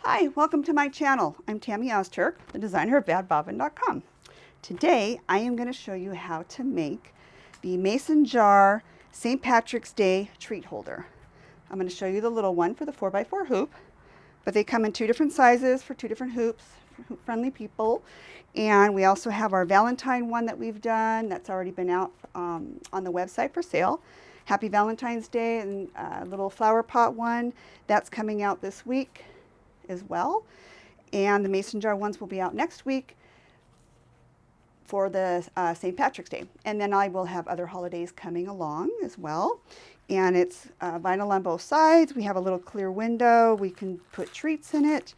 Hi, welcome to my channel. I'm Tammy Ozturk, the designer of Bobbin.com. Today I am going to show you how to make the Mason Jar St. Patrick's Day treat holder. I'm going to show you the little one for the 4x4 hoop, but they come in two different sizes for two different hoops for hoop-friendly people. And we also have our Valentine one that we've done that's already been out on the website for sale. Happy Valentine's Day, and a little flower pot one that's coming out this week as well. And the Mason Jar ones will be out next week for the St. Patrick's Day. And then I will have other holidays coming along as well. And it's vinyl on both sides. We have a little clear window. We can put treats in it.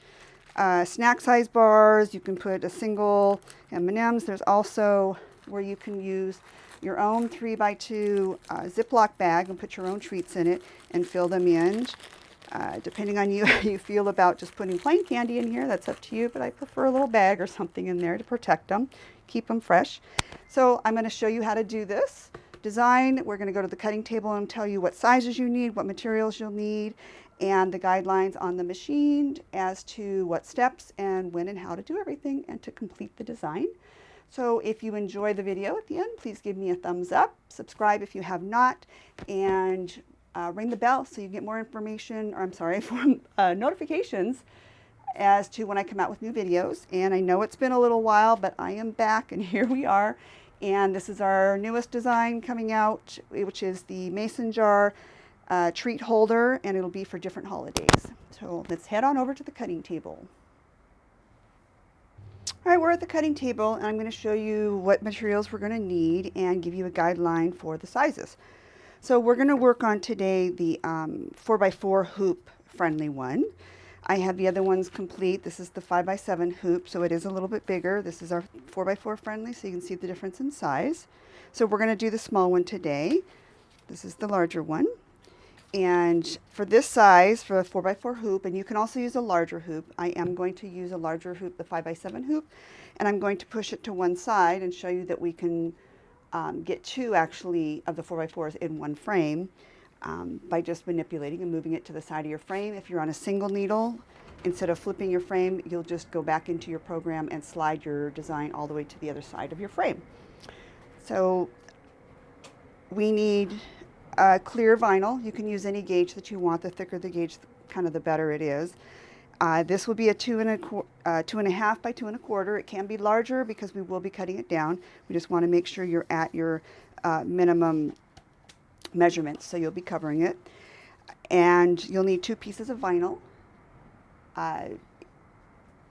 Snack size bars. You can put a single M&Ms. There's also where you can use your own 3x2 Ziploc bag and put your own treats in it and fill them in. Depending on you, how you feel about just putting plain candy in here, that's up to you, but I prefer a little bag or something in there to protect them, keep them fresh. So I'm going to show you how to do this design. We're going to go to the cutting table and tell you what sizes you need, what materials you'll need, and the guidelines on the machine as to what steps and when and how to do everything and to complete the design. So if you enjoy the video at the end, please give me a thumbs up, subscribe if you have not, and ring the bell so you get more information, or I'm sorry, notifications as to when I come out with new videos. And I know it's been a little while, but I am back and here we are. And this is our newest design coming out, which is the Mason Jar treat holder, and it'll be for different holidays. So let's head on over to the cutting table. All right, we're at the cutting table, and I'm going to show you what materials we're going to need and give you a guideline for the sizes. So we're going to work on today the 4x4 hoop friendly one. I have the other ones complete. This is the 5x7 hoop, so it is a little bit bigger. This is our 4x4 friendly, so you can see the difference in size. So we're going to do the small one today. This is the larger one. And for this size, for a 4x4 hoop, and you can also use a larger hoop, I am going to use a larger hoop, the 5x7 hoop, and I'm going to push it to one side and show you that we can get two actually of the 4x4s in one frame by just manipulating and moving it to the side of your frame. If you're on a single needle, instead of flipping your frame, you'll just go back into your program and slide your design all the way to the other side of your frame. So we need clear vinyl. You can use any gauge that you want. The thicker the gauge, kind of the better it is. This will be a 2.5 by 2 1/4. It can be larger because we will be cutting it down. We just want to make sure you're at your minimum measurements, so you'll be covering it. And you'll need 2 pieces of vinyl.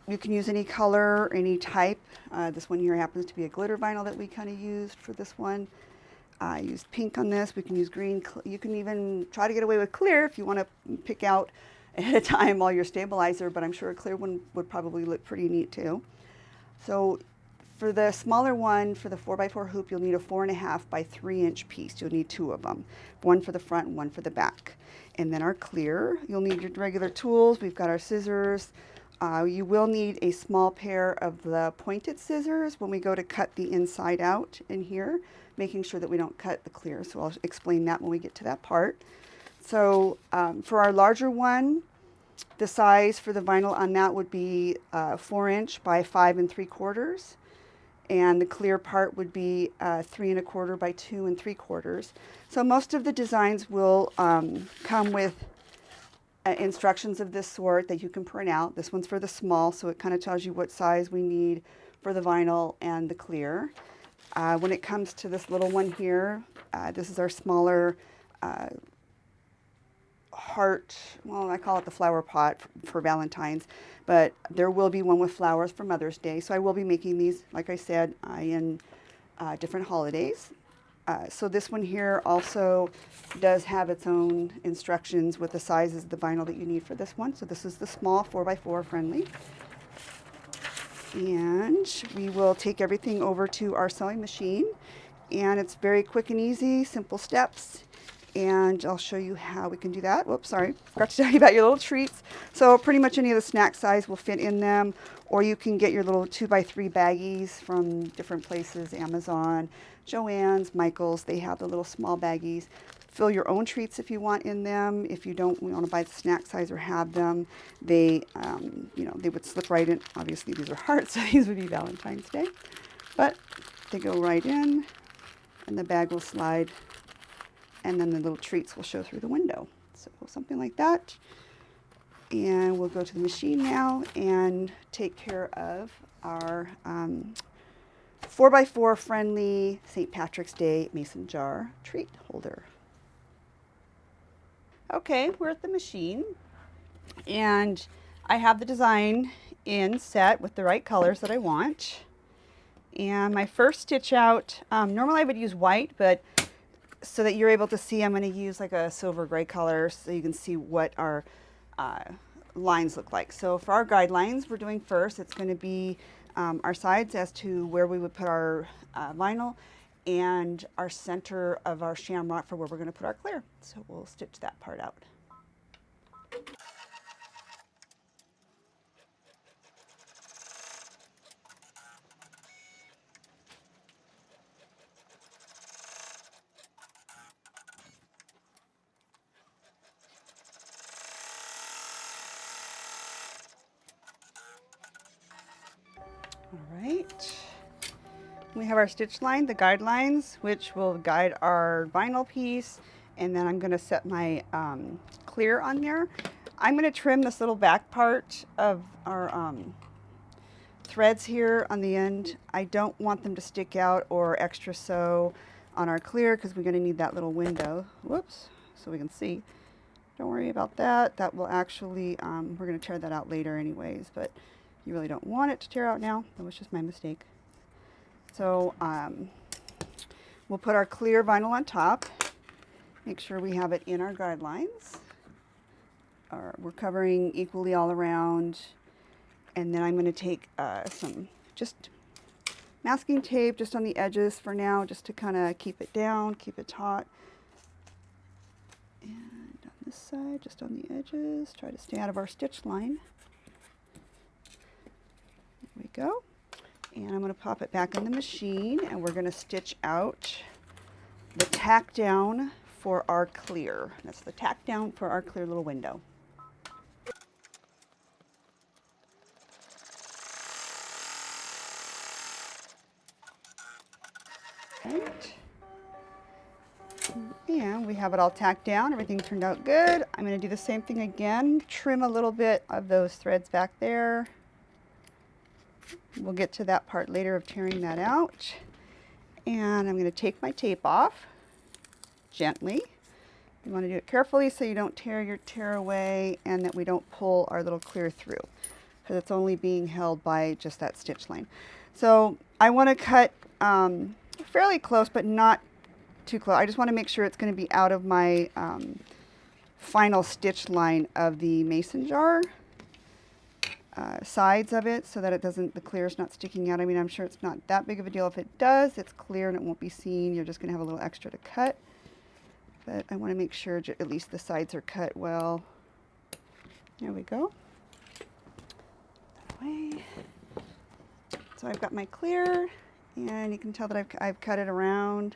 You can use any color, any type. This one here happens to be a glitter vinyl that we kind of used for this one. I used pink on this. We can use green. You can even try to get away with clear if you want to pick out ahead of time all your stabilizer, but I'm sure a clear one would probably look pretty neat too. So for the smaller one, for the 4x4 hoop, you'll need a 4.5 by 3 inch piece. You'll need 2 of them, one for the front and one for the back. And then our clear, you'll need your regular tools. We've got our scissors. You will need a small pair of the pointed scissors when we go to cut the inside out in here, making sure that we don't cut the clear. So I'll explain that when we get to that part. So for our larger one, the size for the vinyl on that would be 4 inch by 5 3/4. And the clear part would be 3 1/4 by 2 3/4. So most of the designs will come with instructions of this sort that you can print out. This one's for the small, so it kind of tells you what size we need for the vinyl and the clear. When it comes to this little one here, this is our smaller heart, well, I call it the flower pot for Valentine's, but there will be one with flowers for Mother's Day. So I will be making these, like I said, in different holidays. So this one here also does have its own instructions with the sizes of the vinyl that you need for this one. So this is the small 4x4 friendly. And we will take everything over to our sewing machine. And it's very quick and easy, simple steps. And I'll show you how we can do that. Whoops, sorry, forgot to tell you about your little treats. So pretty much any of the snack size will fit in them, or you can get your little 2x3 baggies from different places, Amazon, Joann's, Michael's. They have the little small baggies. fill your own treats if you want in them. If you don't want to buy the snack size or have them, they, you know, they would slip right in. Obviously, these are hearts, so these would be Valentine's Day. But they go right in, and the bag will slide, and then the little treats will show through the window. So something like that. And we'll go to the machine now and take care of our 4x4 friendly St. Patrick's Day Mason jar treat holder. Okay, we're at the machine, and I have the design in set with the right colors that I want. And my first stitch out, normally I would use white, but so that you're able to see, I'm going to use like a silver gray color so you can see what our lines look like. So for our guidelines, we're doing first, it's going to be our sides as to where we would put our vinyl, and our center of our shamrock for where we're going to put our clear. So we'll stitch that part out. All right. We have our stitch line, the guidelines, which will guide our vinyl piece, and then I'm going to set my clear on there. I'm going to trim this little back part of our threads here on the end. I don't want them to stick out or extra sew on our clear because we're going to need that little window. Whoops, so we can see. Don't worry about that. That will actually, we're going to tear that out later anyways, but you really don't want it to tear out now. That was just my mistake. So we'll put our clear vinyl on top. Make sure we have it in our guidelines. We're covering equally all around. And then I'm going to take some just masking tape just on the edges for now, just to kind of keep it down, keep it taut. And on this side, just on the edges, try to stay out of our stitch line. There we go. And I'm going to pop it back in the machine, and we're going to stitch out the tack down for our clear. That's the tack down for our clear little window. Right. And we have it all tacked down. Everything turned out good. I'm going to do the same thing again. Trim a little bit of those threads back there. We'll get to that part later of tearing that out. And I'm going to take my tape off gently. You want to do it carefully so you don't tear your tear away and that we don't pull our little clear through, because it's only being held by just that stitch line. So I want to cut fairly close, but not too close. I just want to make sure it's going to be out of my final stitch line of the mason jar. Sides of it, so that it doesn't, the clear is not sticking out. I mean, I'm sure it's not that big of a deal if it does. It's clear and it won't be seen. You're just going to have a little extra to cut. But I want to make sure at least the sides are cut well. There we go. That way. So I've got my clear, and you can tell that I've cut it around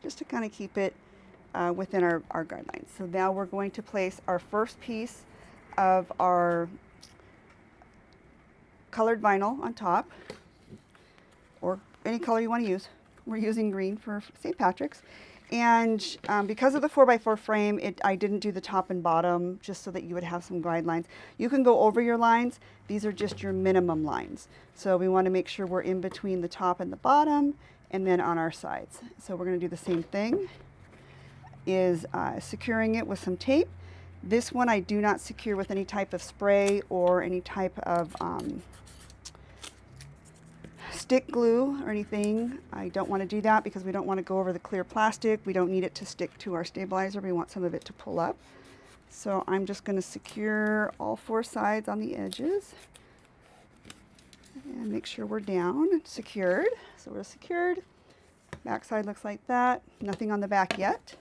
just to kind of keep it within our guidelines. So now we're going to place our first piece of our colored vinyl on top, or any color you want to use. We're using green for St. Patrick's. And because of the 4x4 frame, I didn't do the top and bottom, just so that you would have some guidelines. You can go over your lines. These are just your minimum lines. So we want to make sure we're in between the top and the bottom, and then on our sides. So we're going to do the same thing, is securing it with some tape. This one I do not secure with any type of spray or any type of stick glue or anything. I don't want to do that because we don't want to go over the clear plastic. We don't need it to stick to our stabilizer. We want some of it to pull up. So I'm just going to secure all four sides on the edges and make sure we're down and secured. So we're secured. Back side looks like that. Nothing on the back yet.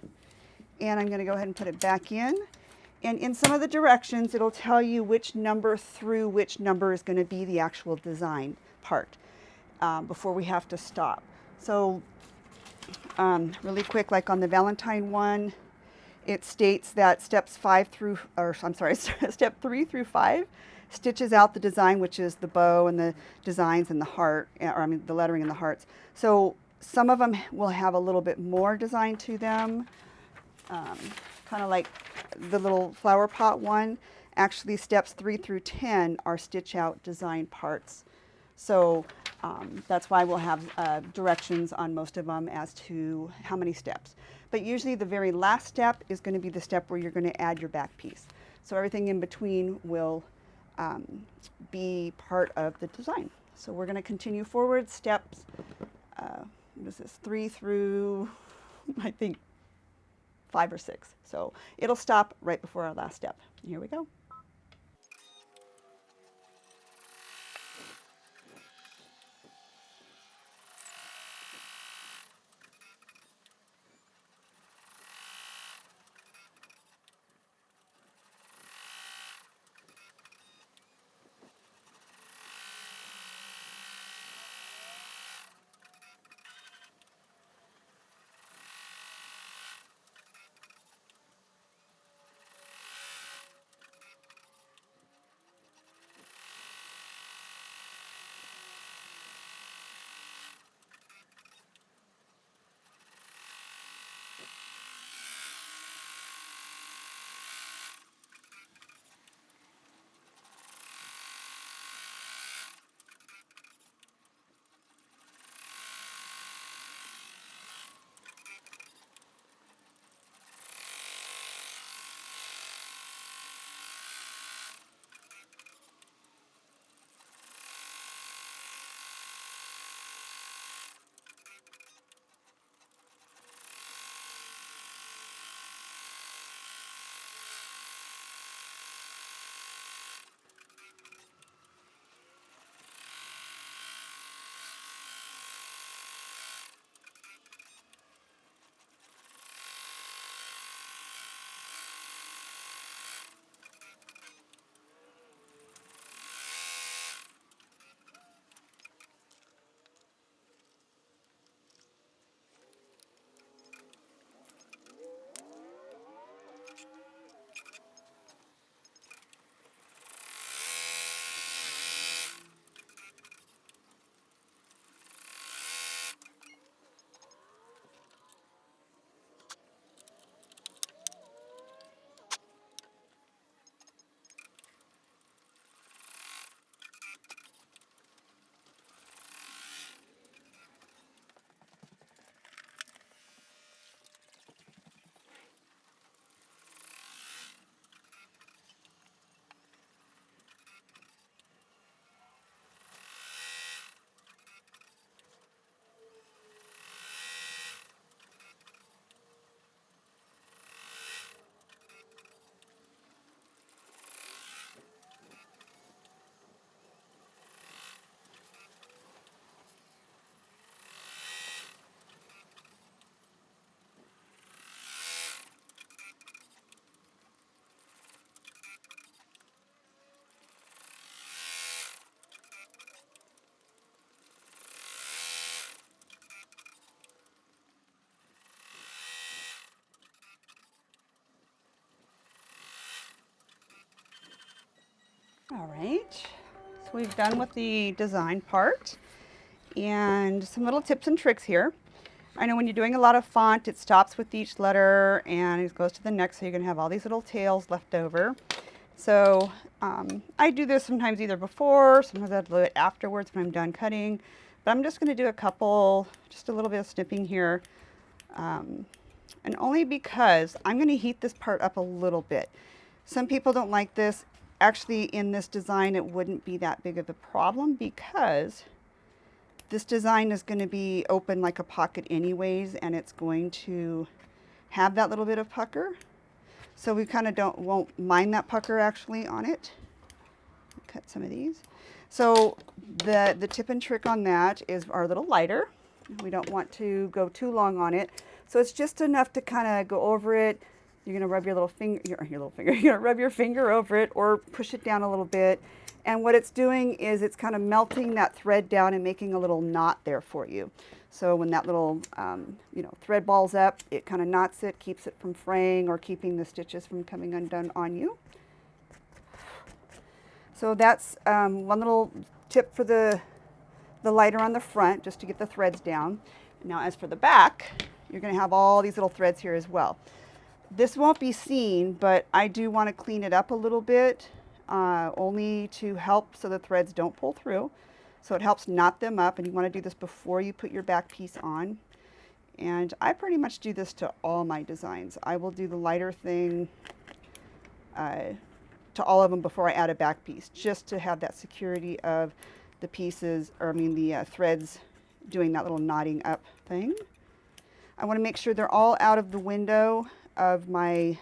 And I'm going to go ahead and put it back in. And in some of the directions, it'll tell you which number through which number is going to be the actual design part before we have to stop. So really quick, like on the Valentine one, it states that step 3 through 5 stitches out the design, which is the bow and the designs and the heart, or I mean the lettering and the hearts. So some of them will have a little bit more design to them, kind of like the little flower pot one. Actually, steps 3 through 10 are stitch out design parts. So that's why we'll have directions on most of them as to how many steps. But usually the very last step is going to be the step where you're going to add your back piece. So everything in between will be part of the design. So we're going to continue forward. Steps, what is this, 3 through, I think, 5 or 6. So it'll stop right before our last step. Here we go. All right, so we've done with the design part, and some little tips and tricks here. I know when you're doing a lot of font, it stops with each letter and it goes to the next, so you're going to have all these little tails left over. So I do this sometimes either before, sometimes I do it afterwards when I'm done cutting, but I'm just going to do just a little bit of snipping here, and only because I'm going to heat this part up a little bit. Some people don't like this. Actually, in this design, it wouldn't be that big of a problem because this design is going to be open like a pocket anyways, and it's going to have that little bit of pucker. So we kind of won't mind that pucker actually on it. Cut some of these. So the tip and trick on that is our little lighter. We don't want to go too long on it. So it's just enough to kind of go over it. You're going to rub your little finger, you're going to rub your finger over it or push it down a little bit And what it's doing is it's kind of melting that thread down and making a little knot there for you. So when that little thread balls up, it kind of knots it, keeps it from fraying or keeping the stitches from coming undone on you. So that's one little tip for the lighter on the front, just to get the threads down. Now as for the back, you're going to have all these little threads here as well. This won't be seen, but I do want to clean it up a little bit, only to help so the threads don't pull through. So it helps knot them up, and you want to do this before you put your back piece on. And I pretty much do this to all my designs. I will do the lighter thing to all of them before I add a back piece, just to have that security of the pieces, or I mean the threads doing that little knotting up thing. I want to make sure they're all out of the window of my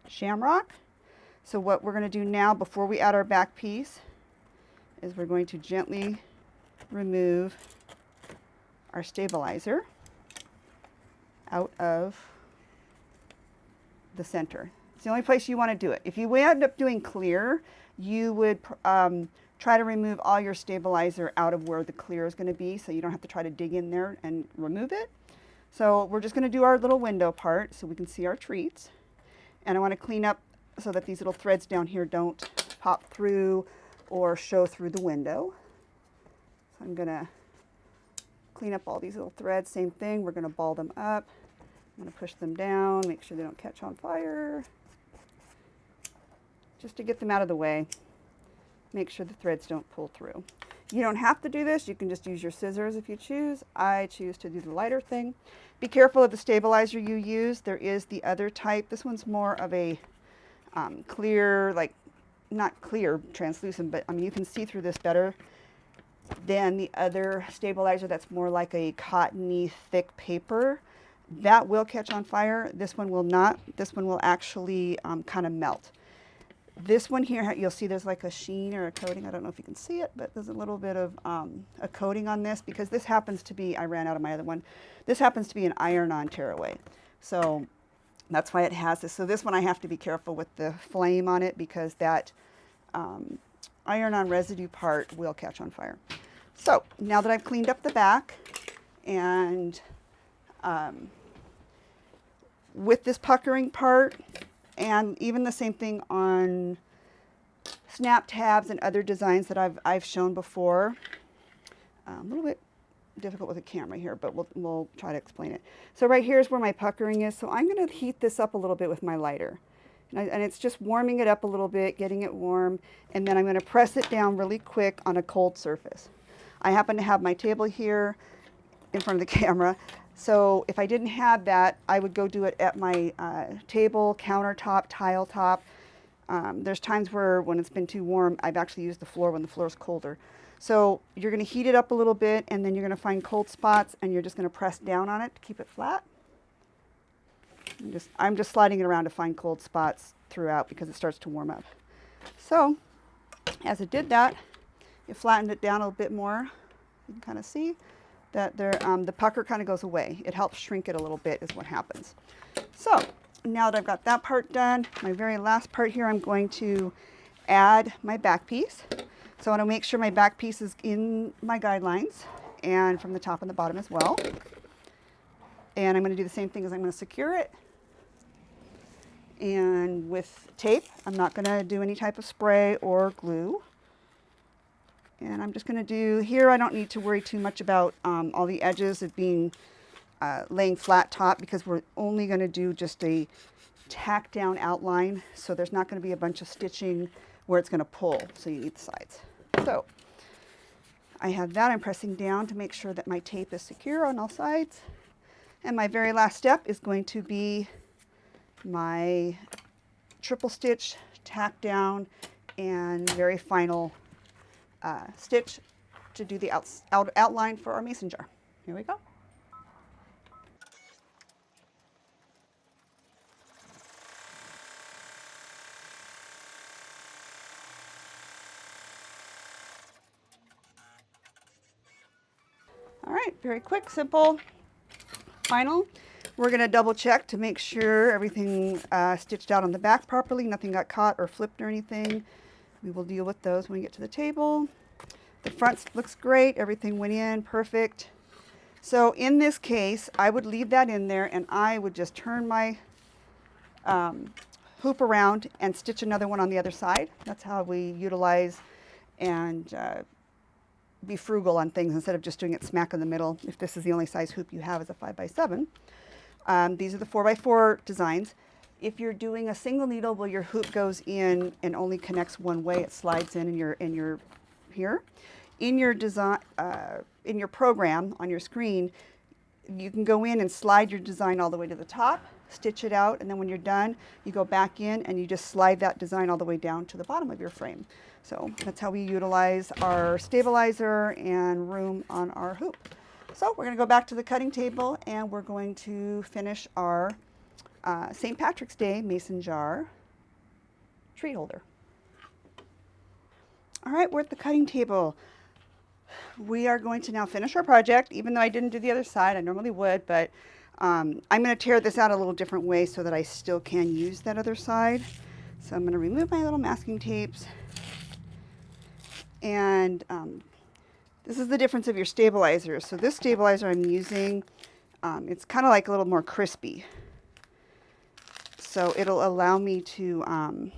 shamrock. So what we're going to do now before we add our back piece is we're going to gently remove our stabilizer out of the center. It's the only place you want to do it. If you end up doing clear, you would try to remove all your stabilizer out of where the clear is going to be, so you don't have to try to dig in there and remove it. So we're just going to do our little window part so we can see our treats. And I want to clean up so that these little threads down here don't pop through or show through the window. So I'm going to clean up all these little threads. Same thing, we're going to ball them up. I'm going to push them down, make sure they don't catch on fire. Just to get them out of the way. Make sure the threads don't pull through. You don't have to do this. You can just use your scissors if you choose. I choose to do the lighter thing. Be careful of the stabilizer you use. There is the other type. This one's more of a clear, like not clear, translucent, but I mean you can see through this better than the other stabilizer that's more like a cottony, thick paper. That will catch on fire. This one will not. This one will actually kind of melt. This one here, you'll see there's like a sheen or a coating. I don't know if you can see it, but there's a little bit of a coating on this because this happens to be, I ran out of my other one. This happens to be an iron-on tearaway. So that's why it has this. So this one I have to be careful with the flame on it because that iron-on residue part will catch on fire. So now that I've cleaned up the back and with this puckering part, and even the same thing on snap tabs and other designs that I've shown before. A little bit difficult with a camera here, but we'll try to explain it. So right here is where my puckering is. So I'm going to heat this up a little bit with my lighter. And it's just warming it up a little bit, getting it warm, and then I'm going to press it down really quick on a cold surface. I happen to have my table here in front of the camera. So if I didn't have that, I would go do it at my table, countertop, tile top. There's times where when it's been too warm, I've actually used the floor when the floor is colder. So you're going to heat it up a little bit, and then you're going to find cold spots, and you're just going to press down on it to keep it flat. I'm just sliding it around to find cold spots throughout because it starts to warm up. So as it did that, it flattened it down a bit more. You can kind of see that the pucker kind of goes away. It helps shrink it a little bit is what happens. So now that I've got that part done, my very last part here, I'm going to add my back piece. So I want to make sure my back piece is in my guidelines and from the top and the bottom as well. And I'm going to do the same thing as I'm going to secure it. And with tape, I'm not going to do any type of spray or glue. And I'm just going to do, here I don't need to worry too much about all the edges of being laying flat top because we're only going to do just a tack down outline. So there's not going to be a bunch of stitching where it's going to pull. So you need the sides. So I have that. I'm pressing down to make sure that my tape is secure on all sides. And my very last step is going to be my triple stitch, tack down, and very final stitch to do the outline for our mason jar. Here we go. All right, very quick, simple, final. We're going to double check to make sure everything stitched out on the back properly, nothing got caught or flipped or anything. We will deal with those when we get to the table. The front looks great. Everything went in perfect. So in this case, I would leave that in there and I would just turn my hoop around and stitch another one on the other side. That's how we utilize and be frugal on things instead of just doing it smack in the middle. If this is the only size hoop you have is a 5x7. These are the 4x4 designs. If you're doing a single needle where your hoop goes in and only connects one way, it slides in your here. In your design, in your program on your screen, you can go in and slide your design all the way to the top, stitch it out, and then when you're done, you go back in and you just slide that design all the way down to the bottom of your frame. So that's how we utilize our stabilizer and room on our hoop. So we're going to go back to the cutting table and we're going to finish our St. Patrick's Day Mason Jar treat holder. All right, we're at the cutting table. We are going to now finish our project, even though I didn't do the other side. I normally would, but I'm going to tear this out a little different way so that I still can use that other side. So I'm going to remove my little masking tapes. And this is the difference of your stabilizer. So this stabilizer I'm using, it's kind of like a little more crispy. So it'll allow me to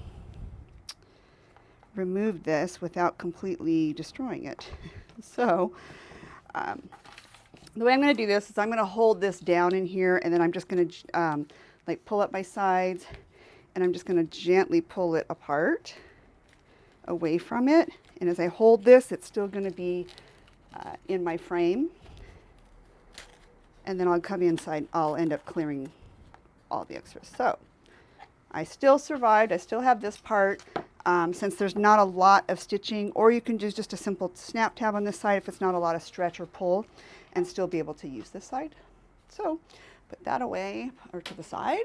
remove this without completely destroying it. So the way I'm going to do this is I'm going to hold this down in here and then I'm just going to like pull up my sides and I'm just going to gently pull it apart away from it. And as I hold this, it's still going to be in my frame. And then I'll come inside, I'll end up clearing all the extras. So I still survived. I still have this part. Since there's not a lot of stitching, or you can do just a simple snap tab on this side if it's not a lot of stretch or pull, and still be able to use this side. So put that away or to the side.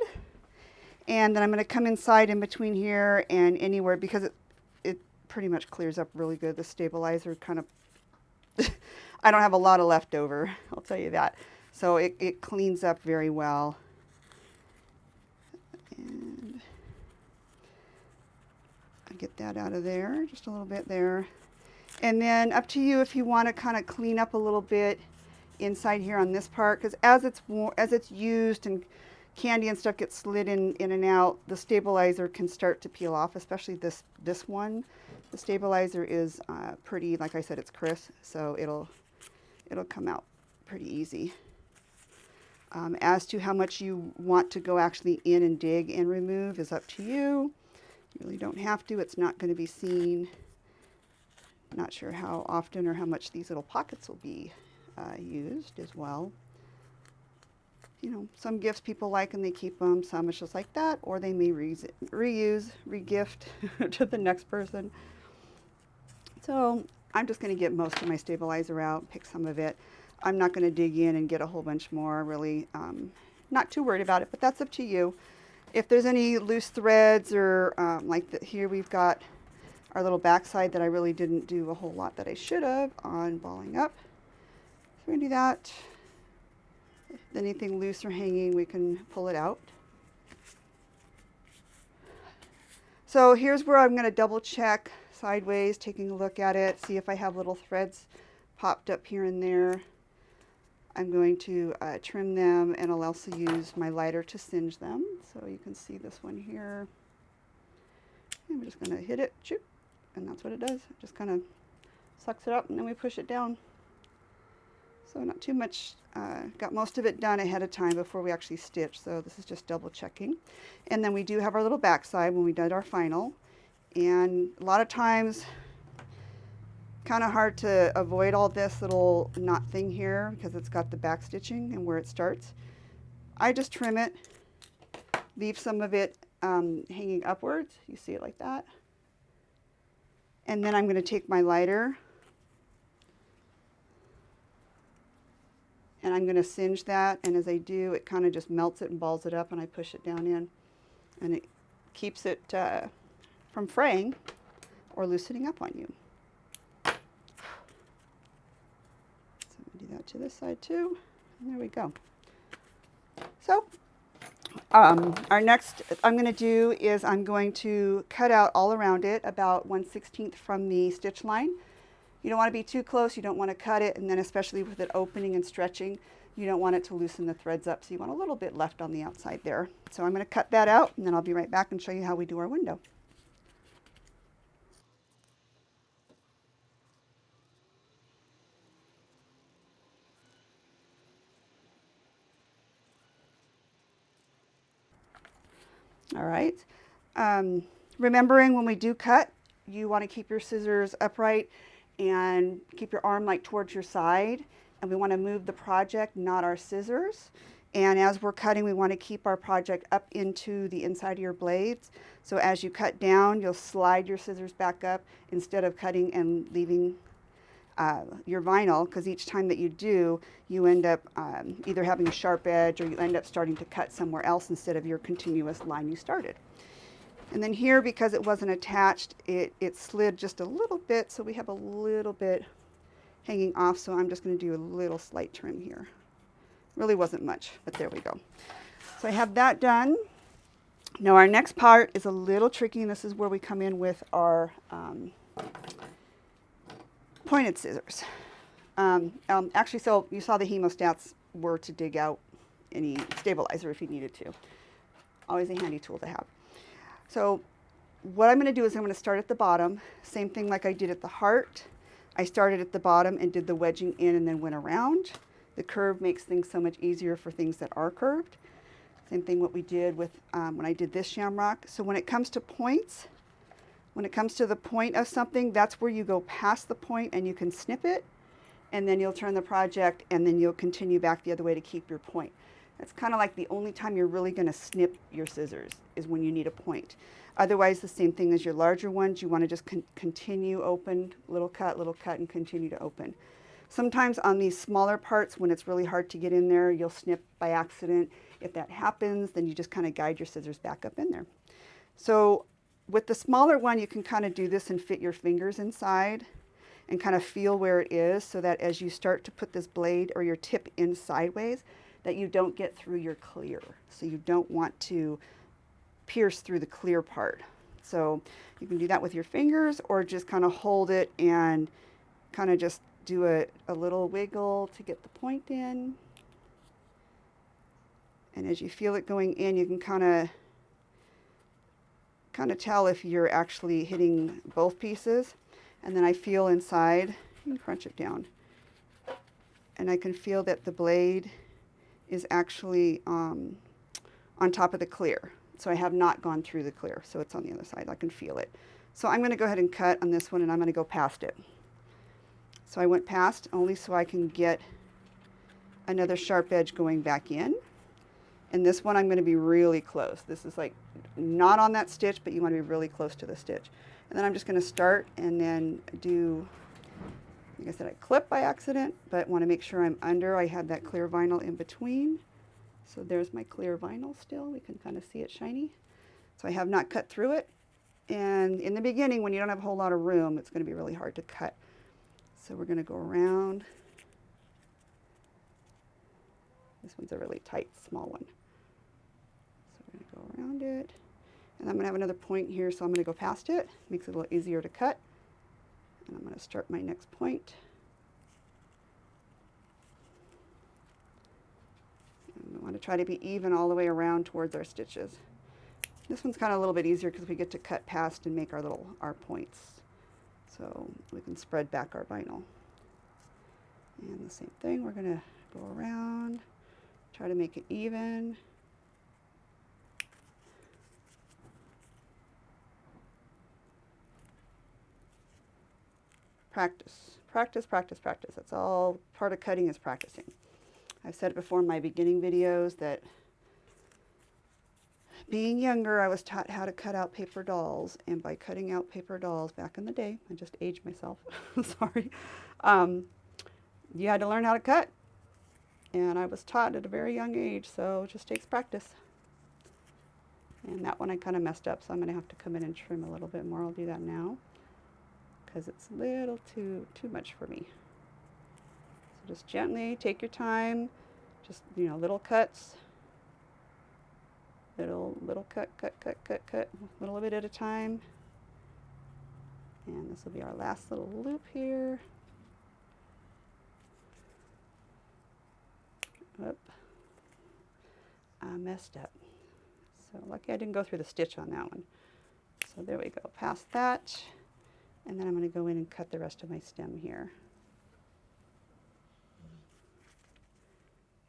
And then I'm going to come inside in between here and anywhere because it pretty much clears up really good. The stabilizer kind of, I don't have a lot of leftover, I'll tell you that. So it cleans up very well. And I get that out of there, just a little bit there. And then up to you if you want to kind of clean up a little bit inside here on this part, because as it's used and candy and stuff gets slid in and out, the stabilizer can start to peel off, especially this one. The stabilizer is pretty, like I said, it's crisp, so it'll come out pretty easy. As to how much you want to go actually in and dig and remove is up to you. You really don't have to. It's not going to be seen. Not sure how often or how much these little pockets will be used as well. You know, some gifts people like and they keep them. Some it's just like that, or they may reuse, re-gift to the next person. So I'm just going to get most of my stabilizer out, pick some of it. I'm not going to dig in and get a whole bunch more, really. Not too worried about it, but that's up to you. If there's any loose threads or here we've got our little backside that I really didn't do a whole lot that I should have on balling up. So we're going to do that. If anything loose or hanging, we can pull it out. So here's where I'm going to double check sideways, taking a look at it, see if I have little threads popped up here and there. I'm going to trim them, and I'll also use my lighter to singe them. So you can see this one here. And we're just going to hit it, shoot, and that's what it does. It just kind of sucks it up, and then we push it down. So not too much, got most of it done ahead of time before we actually stitch. So this is just double checking. And then we do have our little backside when we did our final. And a lot of times, kind of hard to avoid all this little knot thing here because it's got the back stitching and where it starts. I just trim it, leave some of it hanging upwards. You see it like that. And then I'm going to take my lighter and I'm going to singe that, and as I do, it kind of just melts it and balls it up, and I push it down in, and it keeps it from fraying or loosening up on you. Do that to this side too, and there we go. So Our next I'm going to do is I'm going to cut out all around it about 1/16 from the stitch line. You don't want to be too close, you don't want to cut it, and then especially with it opening and stretching, you don't want it to loosen the threads up, so you want a little bit left on the outside there. So I'm going to cut that out, and then I'll be right back and show you how we do our window. All right. Remembering when we do cut, you want to keep your scissors upright and keep your arm like towards your side. And we want to move the project, not our scissors. And as we're cutting, we want to keep our project up into the inside of your blades. So as you cut down, you'll slide your scissors back up instead of cutting and leaving your vinyl, because each time that you do, you end up either having a sharp edge or you end up starting to cut somewhere else instead of your continuous line you started. And then here, because it wasn't attached, it slid just a little bit, so we have a little bit hanging off, so I'm just going to do a little slight trim here. Really wasn't much, but there we go. So I have that done. Now our next part is a little tricky, and this is where we come in with our pointed scissors. Actually, so you saw the hemostats were to dig out any stabilizer if you needed to. Always a handy tool to have. So what I'm going to do is I'm going to start at the bottom. Same thing like I did at the heart. I started at the bottom and did the wedging in and then went around. The curve makes things so much easier for things that are curved. Same thing what we did with when I did this shamrock. So when it comes to points, when it comes to the point of something, that's where you go past the point and you can snip it, and then you'll turn the project and then you'll continue back the other way to keep your point. That's kind of like the only time you're really going to snip your scissors is when you need a point. Otherwise, the same thing as your larger ones, you want to just continue open, little cut, and continue to open. Sometimes on these smaller parts, when it's really hard to get in there, you'll snip by accident. If that happens, then you just kind of guide your scissors back up in there. So with the smaller one, you can kind of do this and fit your fingers inside and kind of feel where it is, so that as you start to put this blade or your tip in sideways, that you don't get through your clear. So you don't want to pierce through the clear part. So you can do that with your fingers, or just kind of hold it and kind of just do a little wiggle to get the point in. And as you feel it going in, you can kind of tell if you're actually hitting both pieces. And then I feel inside, you can crunch it down, and I can feel that the blade is actually on top of the clear. So I have not gone through the clear, so it's on the other side. I can feel it. So I'm going to go ahead and cut on this one, and I'm going to go past it. So I went past only so I can get another sharp edge going back in. And this one I'm going to be really close. This is like not on that stitch, but you want to be really close to the stitch. And then I'm just going to start and then do, like I said, I clip by accident, but want to make sure I'm under. I have that clear vinyl in between. So there's my clear vinyl still. We can kind of see it shiny. So I have not cut through it. And in the beginning, when you don't have a whole lot of room, it's going to be really hard to cut. So we're going to go around. This one's a really tight, small one. So we're going to go around it. And I'm going to have another point here, so I'm going to go past it. Makes it a little easier to cut. And I'm going to start my next point. And we want to try to be even all the way around towards our stitches. This one's kind of a little bit easier because we get to cut past and make our points. So we can spread back our vinyl. And the same thing, we're going to go around, try to make it even. Practice, practice, practice, practice. That's all part of cutting, is practicing. I've said it before in my beginning videos that being younger, I was taught how to cut out paper dolls, and by cutting out paper dolls back in the day, I just aged myself, sorry, you had to learn how to cut. And I was taught at a very young age, so it just takes practice. And that one I kind of messed up, so I'm going to have to come in and trim a little bit more. I'll do that now, because it's a little too much for me. So just gently take your time, just, little cuts. Little cut, a little bit at a time. And this will be our last little loop here. Oop. I messed up. So lucky I didn't go through the stitch on that one. So there we go, past that. And then I'm going to go in and cut the rest of my stem here.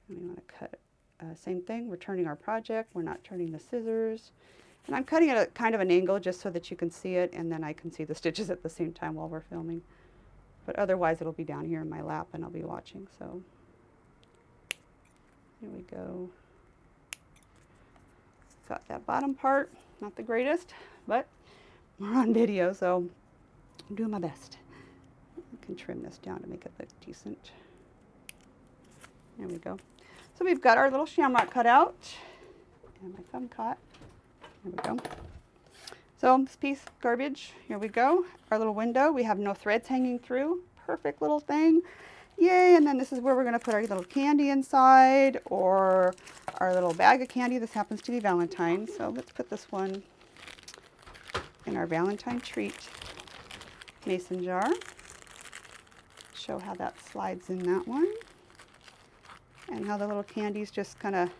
And we want to cut, same thing, we're turning our project, we're not turning the scissors. And I'm cutting it at kind of an angle just so that you can see it, and then I can see the stitches at the same time while we're filming. But otherwise it'll be down here in my lap and I'll be watching, so. Here we go. Got that bottom part, not the greatest, but we're on video, so I'm doing my best. I can trim this down to make it look decent. There we go. So we've got our little shamrock cut out, and my thumb caught. There we go. So this piece, garbage, here we go. Our little window, we have no threads hanging through. Perfect little thing. Yay, and then this is where we're gonna put our little candy inside, or our little bag of candy. This happens to be Valentine, so let's put this one in our Valentine treat mason jar. Show how that slides in that one, and how the little candies just kind of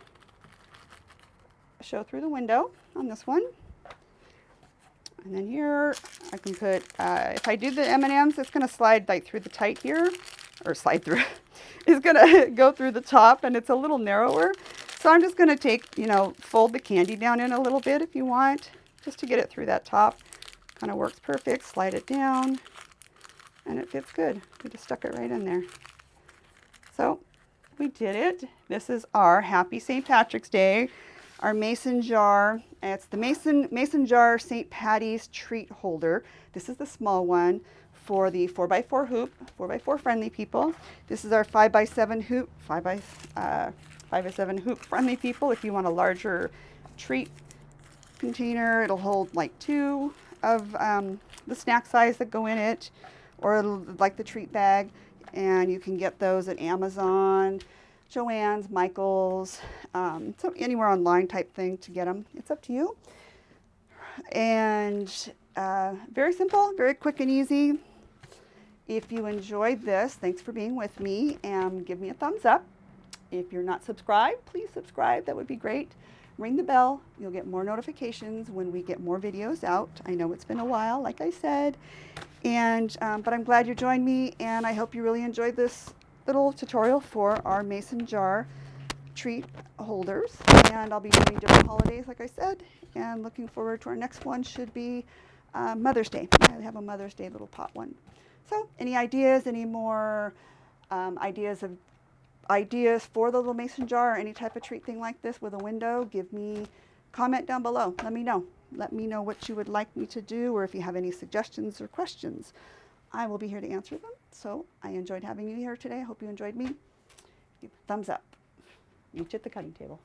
show through the window on this one. And then here I can put, if I do the M&Ms, it's going to slide like through the tight here, or slide through, it's going to go through the top, and it's a little narrower. So I'm just going to take, you know, fold the candy down in a little bit if you want, just to get it through that top. Kind of works perfect. Slide it down, and it fits good. We just stuck it right in there. So we did it. This is our Happy St. Patrick's Day, our mason jar. It's the Mason Jar St. Patty's treat holder. This is the small one for the 4x4 hoop, 4x4 friendly people. This is our 5x7 hoop, 5x7 hoop friendly people. If you want a larger treat container, it'll hold like 2 of the snack size that go in it, or like the treat bag. And you can get those at Amazon, Joann's, Michael's, so anywhere online type thing to get them. It's up to you. And very simple, very quick and easy. If you enjoyed this, thanks for being with me, and give me a thumbs up. If you're not subscribed, please subscribe. That would be great. Ring the bell. You'll get more notifications when we get more videos out. I know it's been a while, like I said, and but I'm glad you joined me, and I hope you really enjoyed this little tutorial for our mason jar treat holders. And I'll be doing different holidays, like I said, and looking forward to our next one. Should be Mother's Day. I have a Mother's Day little pot one. So any ideas, any more ideas for the little mason jar, or any type of treat thing like this with a window, give me comment down below. Let me know. Let me know what you would like me to do, or if you have any suggestions or questions. I will be here to answer them. So I enjoyed having you here today. I hope you enjoyed me. Thumbs up. Meet you at the cutting table.